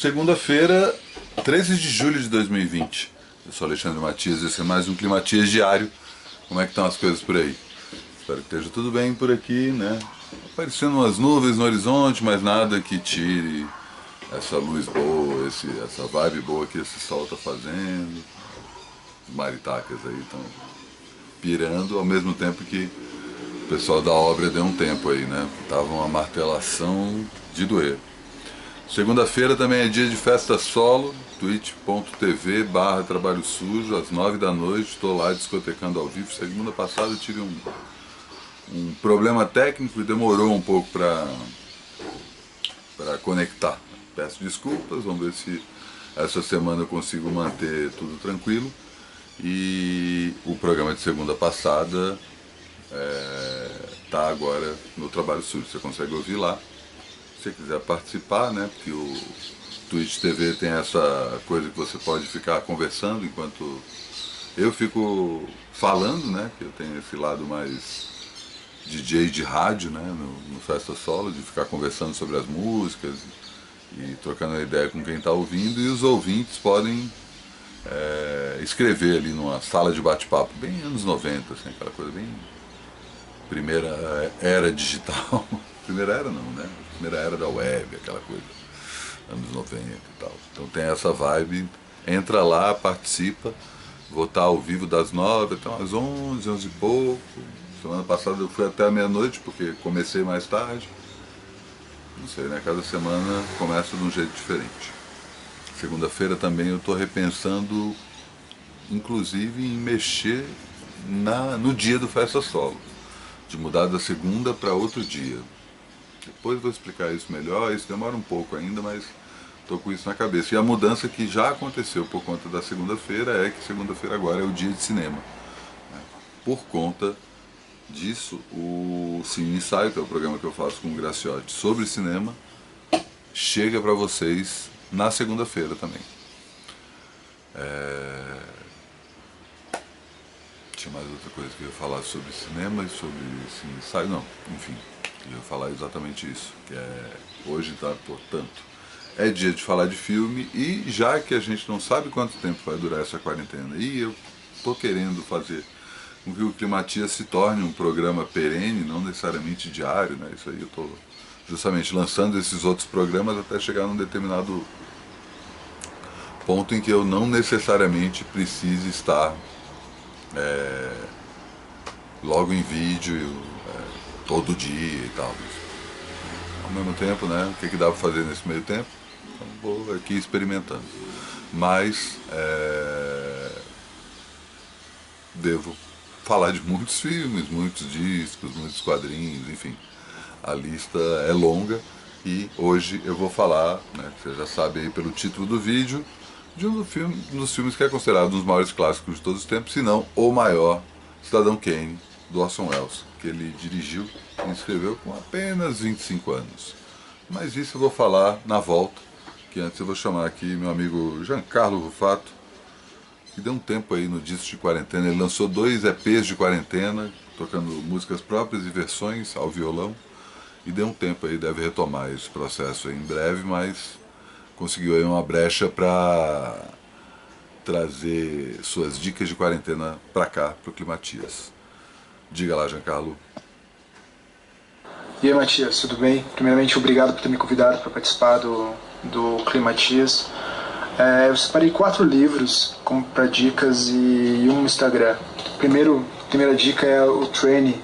Segunda-feira, 13 de julho de 2020. Eu sou Alexandre Matias e esse é mais um Climatias Diário. Como é que estão as coisas por aí? Espero que esteja tudo bem por aqui, né? Aparecendo umas nuvens no horizonte, mas nada que tire essa luz boa, essa vibe boa que esse sol está fazendo. Os maritacas aí estão pirando, ao mesmo tempo que o pessoal da obra deu um tempo aí, né? Tava uma martelação de doer. Segunda-feira também é dia de festa solo, twitch.tv/trabalho sujo, às 9 da noite, estou lá discotecando ao vivo. Segunda passada eu tive um problema técnico e demorou um pouco para conectar. Peço desculpas, vamos ver se essa semana eu consigo manter tudo tranquilo. E o programa de segunda passada tá agora no Trabalho Sujo, você consegue ouvir lá. Se você quiser participar, né, porque o Twitch TV tem essa coisa que você pode ficar conversando enquanto eu fico falando, né, que eu tenho esse lado mais DJ de rádio, né, no Festa Solo, de ficar conversando sobre as músicas e trocando ideia com quem está ouvindo, e os ouvintes podem escrever ali numa sala de bate-papo, bem anos 90, assim, aquela coisa bem primeira era digital. Primeira era não, né? Primeira era da web, aquela coisa, anos 90 e tal. Então tem essa vibe, entra lá, participa. Vou estar ao vivo das 9 até umas 11, 11 e pouco. Semana passada eu fui até a meia-noite porque comecei mais tarde. Não sei, né? Cada semana começa de um jeito diferente. Segunda-feira também eu estou repensando, inclusive, em mexer no dia do Festa Solo, de mudar da segunda para outro dia. Depois vou explicar isso melhor, isso demora um pouco ainda, mas estou com isso na cabeça. E a mudança que já aconteceu por conta da segunda-feira é que segunda-feira agora é o dia de cinema. Por conta disso, o Cine Ensaio, que é o programa que eu faço com o Graciotti sobre cinema, chega para vocês na segunda-feira também. Tinha mais outra coisa que eu ia falar sobre cinema e sobre Cine Ensaio, não, enfim. Eu ia falar exatamente isso, que hoje, tá, portanto, é dia de falar de filme, e já que a gente não sabe quanto tempo vai durar essa quarentena, e eu tô querendo fazer com que o Climatias se torne um programa perene, não necessariamente diário, né? Isso aí eu tô justamente lançando esses outros programas até chegar num determinado ponto em que eu não necessariamente precise estar logo em vídeo, todo dia e tal. Ao mesmo tempo, né, o que dá para fazer nesse meio tempo? Então vou aqui experimentando. Mas devo falar de muitos filmes, muitos discos, muitos quadrinhos, enfim. A lista é longa e hoje eu vou falar, né, você já sabe aí pelo título do vídeo, de um dos filmes que é considerado um dos maiores clássicos de todos os tempos, se não o maior, Cidadão Kane, do Orson Welles, que ele dirigiu e escreveu com apenas 25 anos. Mas isso eu vou falar na volta, que antes eu vou chamar aqui meu amigo Giancarlo Rufato, que deu um tempo aí no disco de quarentena. Ele lançou 2 EPs de quarentena, tocando músicas próprias e versões ao violão, e deu um tempo aí, deve retomar esse processo aí em breve, mas conseguiu aí uma brecha para trazer suas dicas de quarentena para cá, pro Climatias. Diga lá, Giancarlo. E aí, Matias, tudo bem? Primeiramente, obrigado por ter me convidado para participar do Climatias. Eu separei 4 livros para dicas e um Instagram. A primeira dica é o Train,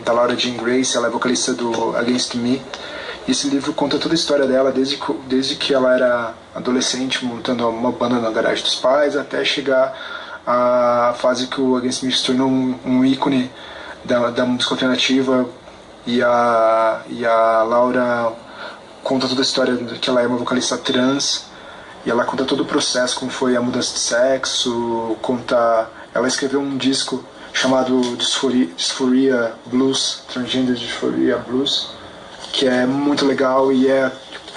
da Laura Jean Grace. Ela é vocalista do Against Me. E esse livro conta toda a história dela, desde que ela era adolescente, montando uma banda na garagem dos pais, até chegar à fase que o Against Me se tornou um ícone da música alternativa. E a Laura conta toda a história de que ela é uma vocalista trans, e ela conta todo o processo, como foi a mudança de sexo, ela escreveu um disco chamado Dysphoria Blues, Transgender Dysphoria Blues, que é muito legal e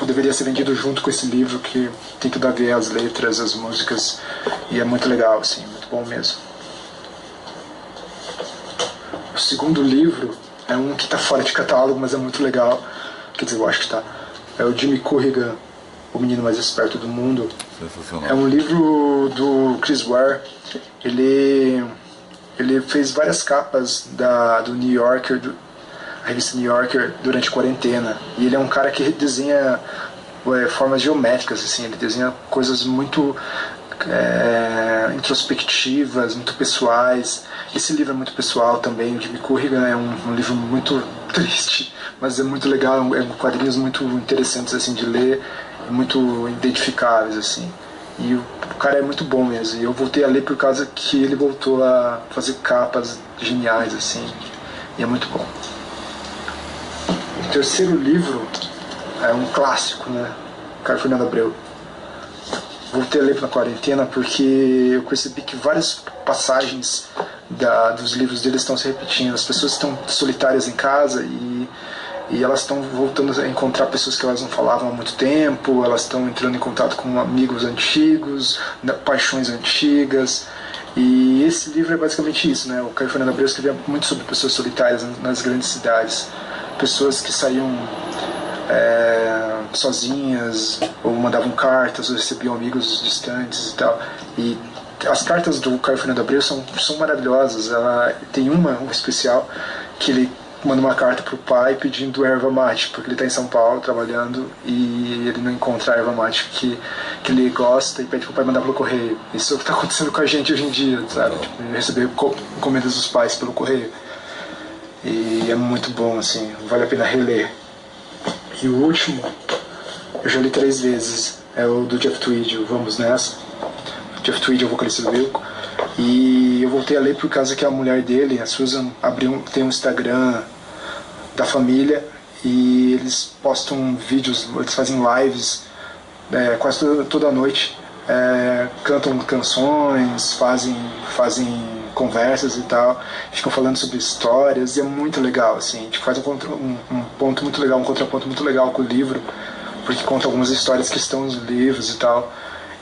deveria ser vendido junto com esse livro, que tem tudo a ver, as letras, as músicas, e é muito legal, assim, muito bom mesmo. O segundo livro é um que está fora de catálogo, mas é muito legal, quer dizer, eu acho que está. É o Jimmy Corrigan, O Menino Mais Esperto do Mundo. Sensacional. É um livro do Chris Ware. Ele fez várias capas do New Yorker, a revista New Yorker, durante a quarentena. E ele é um cara que desenha formas geométricas, assim. Ele desenha coisas muito introspectivas, muito pessoais. Esse livro é muito pessoal também. O Jimmy Corrigan é um livro muito triste, mas é muito legal. É quadrinhos muito interessantes assim de ler, muito identificáveis assim. E o cara é muito bom mesmo. E eu voltei a ler por causa que ele voltou a fazer capas geniais assim. E é muito bom. O terceiro livro é um clássico, né? Carlos Fernando Abreu. Voltei a ler na quarentena porque eu percebi que várias passagens dos livros dele estão se repetindo. As pessoas estão solitárias em casa e elas estão voltando a encontrar pessoas que elas não falavam há muito tempo, elas estão entrando em contato com amigos antigos, paixões antigas. E esse livro é basicamente isso, né? O Caio Fernando Abreu escrevia muito sobre pessoas solitárias nas grandes cidades, pessoas que saíam sozinhas, ou mandavam cartas, ou recebiam amigos distantes e tal. E as cartas do Caio Fernando Abreu são maravilhosas. Ela tem uma especial que ele manda uma carta pro pai pedindo erva mate, porque ele está em São Paulo trabalhando e ele não encontra a erva mate que ele gosta e pede pro pai mandar pelo correio. Isso é o que está acontecendo com a gente hoje em dia, sabe? Tipo, receber encomendas dos pais pelo correio. E é muito bom, assim, vale a pena reler. E o último, eu já li 3 vezes, é o do Jeff Tweedy, o Vamos Nessa. O Jeff Tweedy é o vocalista do Wilco. E eu voltei a ler por causa que a mulher dele, a Susan, tem um Instagram da família e eles postam vídeos, eles fazem lives quase toda noite, cantam canções, fazem conversas e tal, ficam falando sobre histórias e é muito legal, assim, a gente faz um ponto muito legal, um contraponto muito legal com o livro, porque conta algumas histórias que estão nos livros e tal.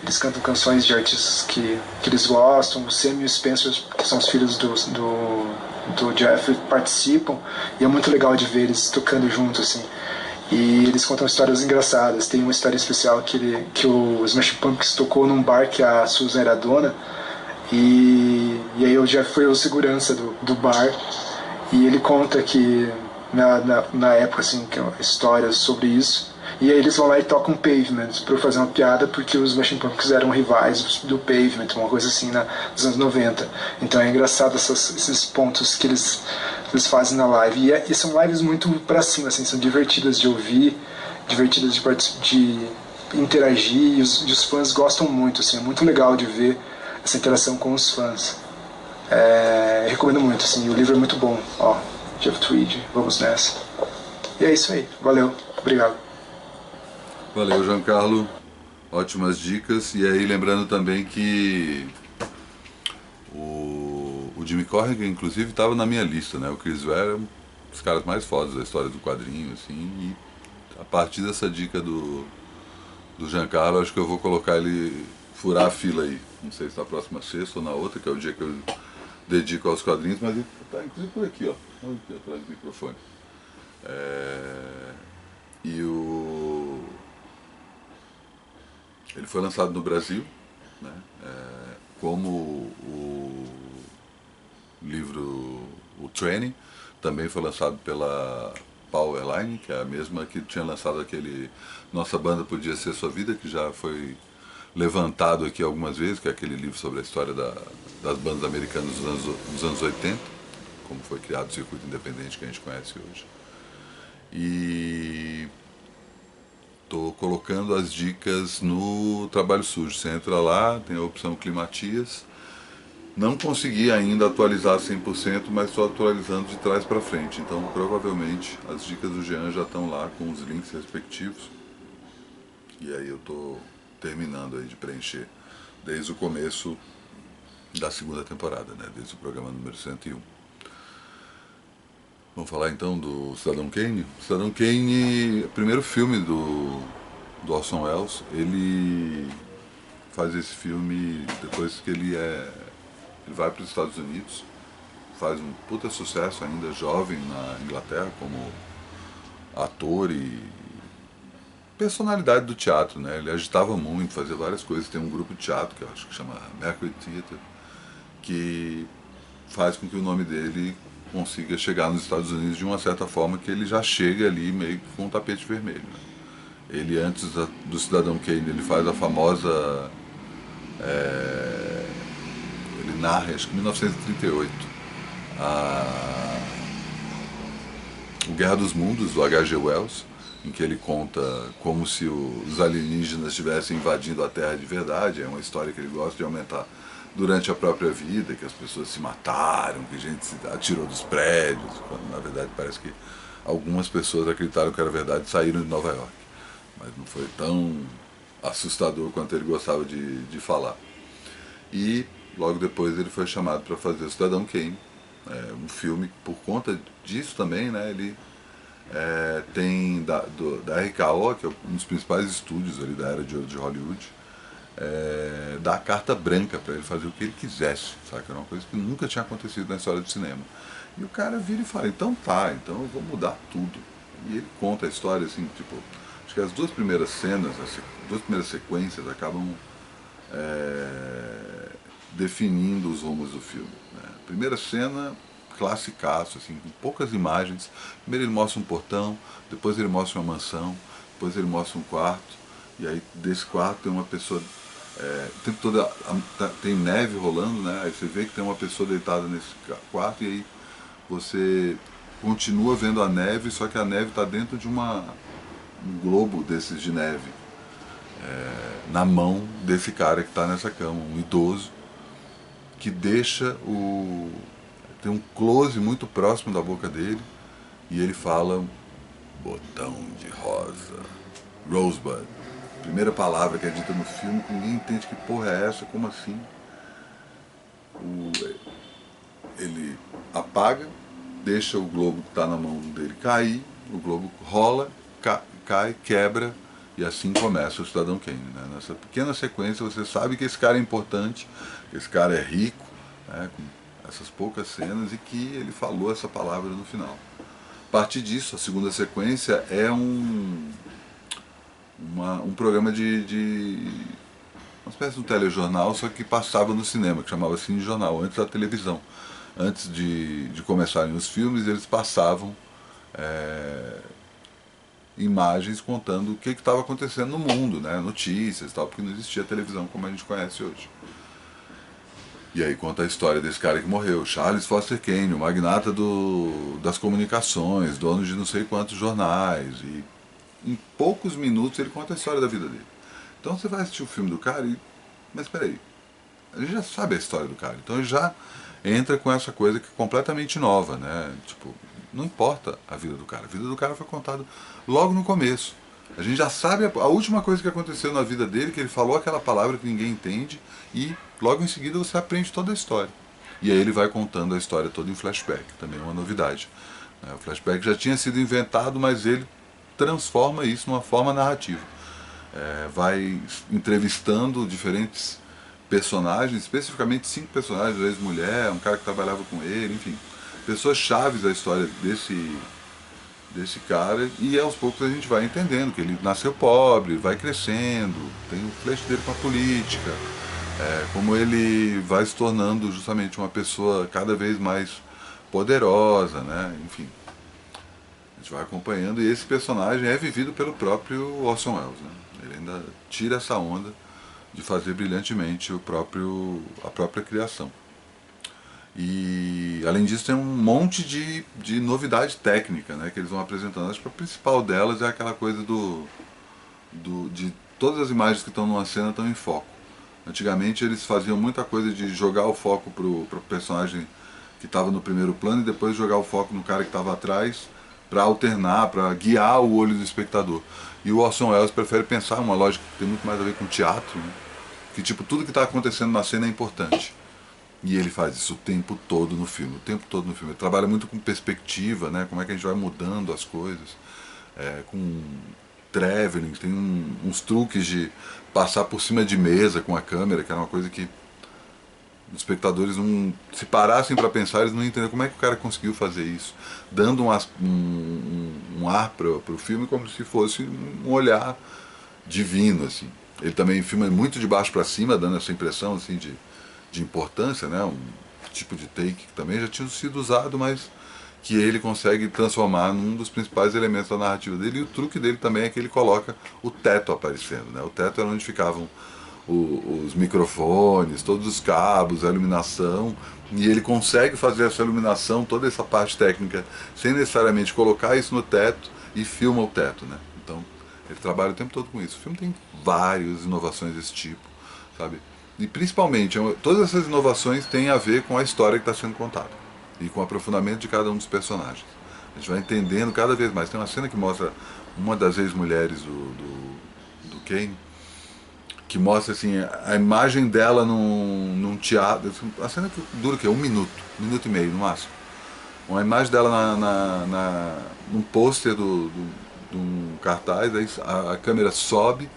Eles cantam canções de artistas que eles gostam. O Sam e o Spencer, que são os filhos do Jeff, participam. E é muito legal de ver eles tocando juntos, assim. E eles contam histórias engraçadas. Tem uma história especial que o Smashing Pumpkins tocou num bar que a Susan era dona. E aí o Jeff foi o segurança do bar. E ele conta que na época, assim, que é uma história sobre isso. E aí eles vão lá e tocam Pavement pra fazer uma piada, porque os Smashing Pumpkins eram rivais do Pavement, uma coisa assim, nos anos 90. Então é engraçado esses pontos que eles fazem na live. E são lives muito pra cima, assim, são divertidas de ouvir, divertidas de interagir, e os fãs gostam muito, assim, é muito legal de ver essa interação com os fãs. Recomendo muito, assim, o livro é muito bom. Ó, Jeff Tweedy, vamos nessa. E é isso aí, valeu, obrigado. Valeu, Giancarlo, ótimas dicas. E aí lembrando também que o Jimmy Corrigan inclusive estava na minha lista, né? O Chris Ware é um dos caras mais fodas da história do quadrinho, assim, e a partir dessa dica do Giancarlo, acho que eu vou colocar ele furar a fila aí, não sei se na próxima sexta ou na outra, que é o dia que eu dedico aos quadrinhos, mas ele está inclusive por aqui, ó, aqui atrás do microfone. Ele foi lançado no Brasil, né, como o livro O Training, também foi lançado pela Powerline, que é a mesma que tinha lançado aquele Nossa Banda Podia Ser Sua Vida, que já foi levantado aqui algumas vezes, que é aquele livro sobre a história das bandas americanas dos anos 80, como foi criado o circuito independente que a gente conhece hoje. E estou colocando as dicas no Trabalho Sujo. Você entra lá, tem a opção Climatias. Não consegui ainda atualizar 100%, mas estou atualizando de trás para frente. Então, provavelmente, as dicas do Jean já estão lá com os links respectivos. E aí eu estou terminando aí de preencher desde o começo da segunda temporada, né? Desde o programa número 101. Vamos falar então do Cidadão Kane? Cidadão Kane é o primeiro filme do Orson Welles. Ele faz esse filme depois que ele vai para os Estados Unidos, faz um puta sucesso ainda jovem na Inglaterra como ator e personalidade do teatro, né? Ele agitava muito, fazia várias coisas. Tem um grupo de teatro que eu acho que chama Mercury Theatre, que faz com que o nome dele consiga chegar nos Estados Unidos de uma certa forma que ele já chega ali meio que com um tapete vermelho, né? Ele, antes do Cidadão Kane, ele faz a famosa... ele narra, acho que em 1938, a, o Guerra dos Mundos, do H.G. Wells, em que ele conta como se os alienígenas estivessem invadindo a Terra de verdade. É uma história que ele gosta de aumentar durante a própria vida, que as pessoas se mataram, que a gente se atirou dos prédios, quando na verdade parece que algumas pessoas acreditaram que era verdade e saíram de Nova York. Mas não foi tão assustador quanto ele gostava de falar. E logo depois ele foi chamado para fazer o Cidadão Kane, um filme, por conta disso também, né, ele tem da RKO, que é um dos principais estúdios ali da era de ouro de Hollywood, dá carta branca para ele fazer o que ele quisesse, sabe? Era uma coisa que nunca tinha acontecido na história do cinema. E o cara vira e fala, então tá, então eu vou mudar tudo. E ele conta a história assim, tipo, acho que as duas primeiras cenas, as duas primeiras sequências acabam definindo os rumos do filme, né? Primeira cena, classicaço, assim, com poucas imagens. Primeiro ele mostra um portão, depois ele mostra uma mansão, depois ele mostra um quarto, e aí desse quarto tem uma pessoa, o tempo todo tem neve rolando, né? Aí você vê que tem uma pessoa deitada nesse quarto, e aí você continua vendo a neve, só que a neve está dentro de um globo desses de neve, na mão desse cara que está nessa cama, um idoso, que deixa tem um close muito próximo da boca dele, e ele fala botão de rosa, Rosebud. Primeira palavra que é dita no filme, que ninguém entende que porra é essa, como assim? Ele apaga, deixa o globo que está na mão dele cair, o globo rola, cai, quebra, e assim começa o Cidadão Kane, né? Nessa pequena sequência você sabe que esse cara é importante, que esse cara é rico, né, com essas poucas cenas, e que ele falou essa palavra no final. A partir disso, a segunda sequência é um programa uma espécie de um telejornal, só que passava no cinema, que chamava Cine Jornal, antes da televisão. Antes de começarem os filmes, eles passavam imagens contando o que estava acontecendo no mundo, né? Notícias e tal, porque não existia televisão como a gente conhece hoje. E aí conta a história desse cara que morreu, Charles Foster Kane, o magnata das comunicações, dono de não sei quantos jornais, e em poucos minutos ele conta a história da vida dele. Então você vai assistir o filme do cara e... Mas peraí, a gente já sabe a história do cara, então ele já entra com essa coisa que é completamente nova, né? Tipo, não importa a vida do cara. A vida do cara foi contada logo no começo. A gente já sabe a última coisa que aconteceu na vida dele, que ele falou aquela palavra que ninguém entende, e logo em seguida você aprende toda a história. E aí ele vai contando a história toda em flashback, também é uma novidade. O flashback já tinha sido inventado, mas ele transforma isso numa forma narrativa. Vai entrevistando diferentes personagens, especificamente 5 personagens, ex-mulher, um cara que trabalhava com ele, enfim, pessoas chaves da história desse cara, e aos poucos a gente vai entendendo que ele nasceu pobre, vai crescendo, tem o flash dele com a política, como ele vai se tornando justamente uma pessoa cada vez mais poderosa, né? Enfim, a gente vai acompanhando, e esse personagem é vivido pelo próprio Orson Welles, né? Ele ainda tira essa onda de fazer brilhantemente a própria criação. E além disso tem um monte de novidade técnica, né, que eles vão apresentando. Acho que a principal delas é aquela coisa de todas as imagens que estão numa cena estão em foco. Antigamente eles faziam muita coisa de jogar o foco pro personagem que estava no primeiro plano e depois jogar o foco no cara que estava atrás, para alternar, para guiar o olho do espectador. E o Orson Welles prefere pensar uma lógica que tem muito mais a ver com teatro, né? Que tipo, tudo que está acontecendo na cena é importante. E ele faz isso o tempo todo no filme, o tempo todo no filme. Ele trabalha muito com perspectiva, né? Como é que a gente vai mudando as coisas, com traveling, tem uns truques de passar por cima de mesa com a câmera, que era uma coisa que os espectadores não se parassem para pensar, eles não entenderam como é que o cara conseguiu fazer isso, dando um ar para o filme como se fosse um olhar divino, assim. Ele também filma muito de baixo para cima, dando essa impressão assim de importância, né? Um tipo de take que também já tinha sido usado, mas que ele consegue transformar num dos principais elementos da narrativa dele. E o truque dele também é que ele coloca o teto aparecendo, né? O teto era onde ficavam os microfones, todos os cabos, a iluminação, e ele consegue fazer essa iluminação, toda essa parte técnica, sem necessariamente colocar isso no teto, e filma o teto, né? Então ele trabalha o tempo todo com isso. O filme tem várias inovações desse tipo, sabe? E principalmente, todas essas inovações têm a ver com a história que está sendo contada e com o aprofundamento de cada um dos personagens. A gente vai entendendo cada vez mais. Tem uma cena que mostra uma das ex-mulheres do Kane, que mostra assim a imagem dela num teatro. A cena que dura o quê? Um minuto e meio no máximo. Uma imagem dela num pôster de um cartaz, aí a câmera sobe,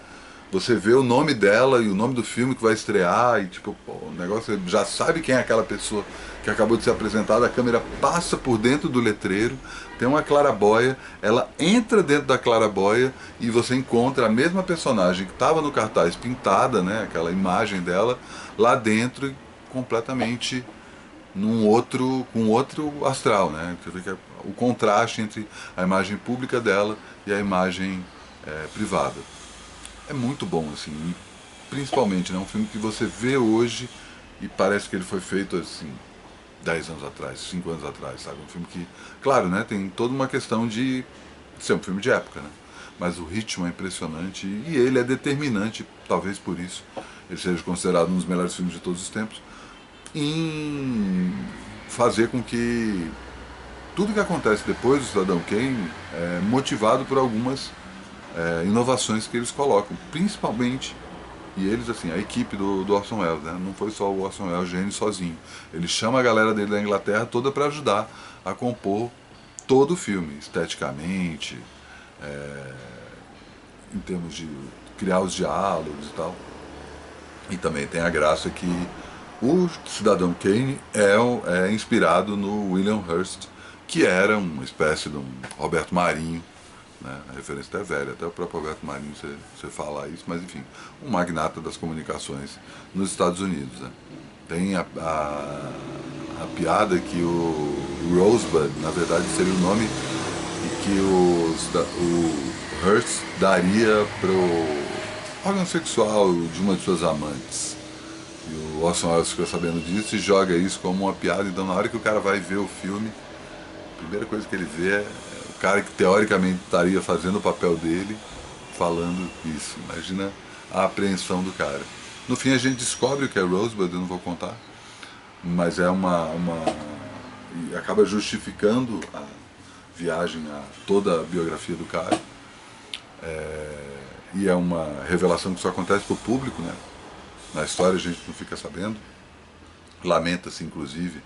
você vê o nome dela e o nome do filme que vai estrear, e tipo, pô, o negócio, você já sabe quem é aquela pessoa que acabou de ser apresentada, a câmera passa por dentro do letreiro, tem uma clarabóia, ela entra dentro da clarabóia e você encontra a mesma personagem que estava no cartaz pintada, né, aquela imagem dela, lá dentro, completamente com outro astral, né? Você vê que o contraste entre a imagem pública dela e a imagem privada. É muito bom, assim, e principalmente, né, um filme que você vê hoje e parece que ele foi feito assim 10 anos atrás, 5 anos atrás, sabe? Um filme que, claro, né, tem toda uma questão de ser um filme de época, né? Mas o ritmo é impressionante e ele é determinante, talvez por isso ele seja considerado um dos melhores filmes de todos os tempos, em fazer com que tudo que acontece depois do Cidadão Kane é motivado por algumas inovações que eles colocam, principalmente, e eles, assim, a equipe do Orson Welles, né? Não foi só o Orson Welles gênio sozinho. Ele chama a galera dele da Inglaterra toda para ajudar a compor todo o filme, esteticamente, em termos de criar os diálogos e tal. E também tem a graça que o Cidadão Kane é inspirado no William Hearst, que era uma espécie de um Roberto Marinho, né? A referência até velha, até o próprio Roberto Marinho você fala isso, mas enfim, um magnata das comunicações nos Estados Unidos. Né? Tem a piada que o Rosebud, na verdade, seria o nome que o Hearst daria pro órgão sexual de uma de suas amantes. E o Orson Welles ficou sabendo disso e joga isso como uma piada. Então, na hora que o cara vai ver o filme, a primeira coisa que ele vê é o cara que teoricamente estaria fazendo o papel dele falando isso. Imagina a apreensão do cara. No fim, a gente descobre o que é Rosebud, eu não vou contar, mas é e acaba justificando a viagem a toda a biografia do cara. E é uma revelação que só acontece para o público, né? Na história a gente não fica sabendo. Lamenta-se, inclusive,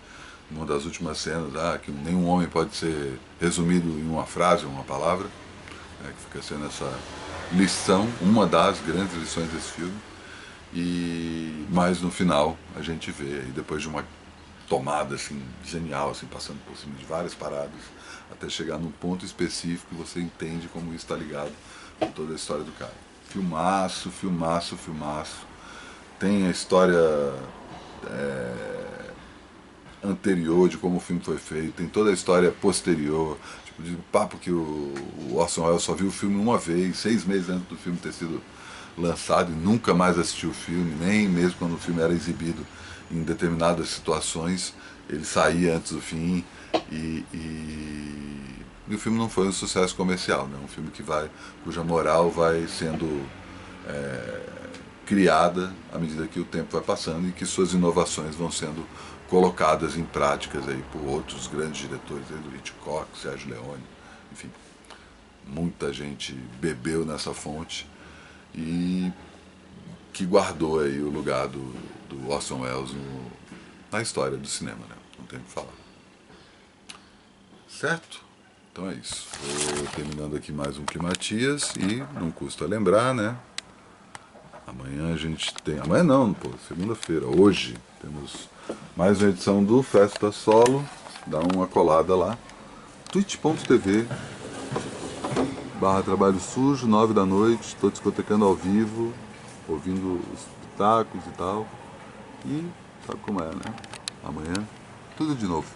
numa das últimas cenas, que nenhum homem pode ser resumido em uma frase ou uma palavra, né, que fica sendo essa lição, uma das grandes lições desse filme. Mas no final a gente vê, aí, depois de uma tomada assim, genial, assim, passando por cima de várias paradas, até chegar num ponto específico, você entende como isso está ligado com toda a história do cara. Filmaço, filmaço, filmaço. Tem a história anterior de como o filme foi feito, tem toda a história posterior, tipo, de papo que o Orson Welles só viu o filme uma vez, 6 meses antes do filme ter sido lançado, e nunca mais assistiu o filme, nem mesmo quando o filme era exibido em determinadas situações, ele saía antes do fim, e o filme não foi um sucesso comercial, né? Um filme cuja moral vai sendo criada à medida que o tempo vai passando e que suas inovações vão sendo colocadas em práticas aí por outros grandes diretores, do Hitchcock, Sergio Leone, enfim, muita gente bebeu nessa fonte e que guardou aí o lugar do Orson Welles na história do cinema, né? Não tem o que falar. Certo? Então é isso. Vou terminando aqui mais um Climatias e não custa lembrar, né? Amanhã a gente tem... Amanhã não, pô, segunda-feira. Hoje temos mais uma edição do Festa Solo. Dá uma colada lá. twitch.tv/Trabalho Sujo, 9 da noite. Estou discotecando ao vivo, ouvindo os pitacos e tal. E sabe como é, né? Amanhã, tudo de novo.